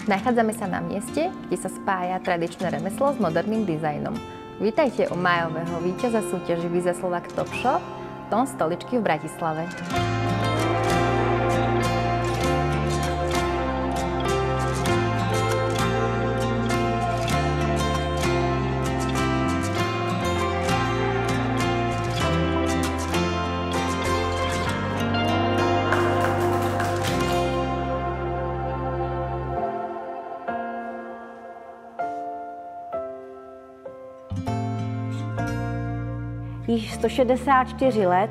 Nachádzame sa na mieste, kde sa spája tradičné remeslo s moderným dizajnom. Vítajte u májového víťaza súťaži Visa Slovak Top Shop, Tom stoličky v Bratislave. Již 164 let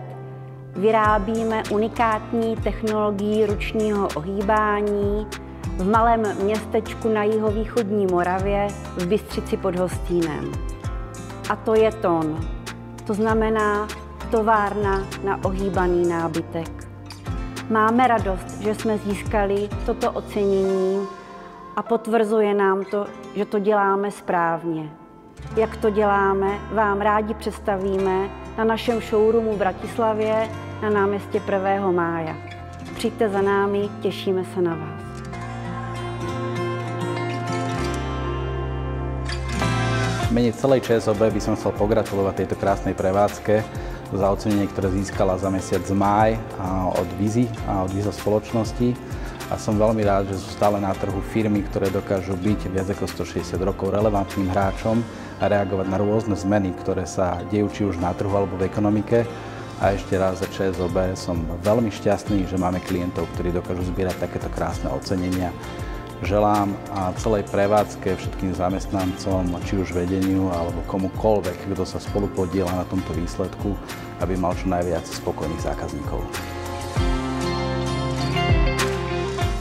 vyrábíme unikátní technologii ručního ohýbání v malém městečku na jihovýchodní Moravě v Bystřici pod Hostýnem. A to je TON, to znamená továrna na ohýbaný nábytek. Máme radost, že jsme získali toto ocenění a potvrzuje nám to, že to děláme správně. Jak to děláme, vám rádi představíme na našem showroomu v Bratislavě na náměstí 1. mája. Přijďte za námi, těšíme se na vás. V mene celej ČSOB by som chcel pogratulovať tejto krásnej prevádzke za ocenenie, ktoré získala za mesiac máj od Visy a od Visa spoločnosti. A som veľmi rád, že sú stále na trhu firmy, ktoré dokážu byť viac ako 160 rokov relevantným hráčom a reagovať na rôzne zmeny, ktoré sa dejú či už na trhu alebo v ekonomike. A ešte raz za ČSOB som veľmi šťastný, že máme klientov, ktorí dokážu zbierať takéto krásne ocenenia. Želám celej prevádzke, všetkým zamestnancom, či už vedeniu alebo komukoľvek, kto sa spolupodiela na tomto výsledku, aby mal čo najviac spokojných zákazníkov.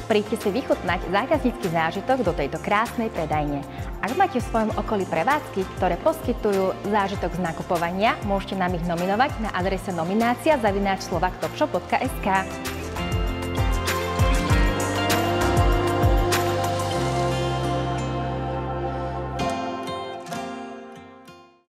Príďte si vychutnať zákaznícky zážitok do tejto krásnej predajne. Ak máte v svojom okolí prevádzky, ktoré poskytujú zážitok z nakupovania, môžete nám ich nominovať na adrese nominácia@slovaktopshop.sk.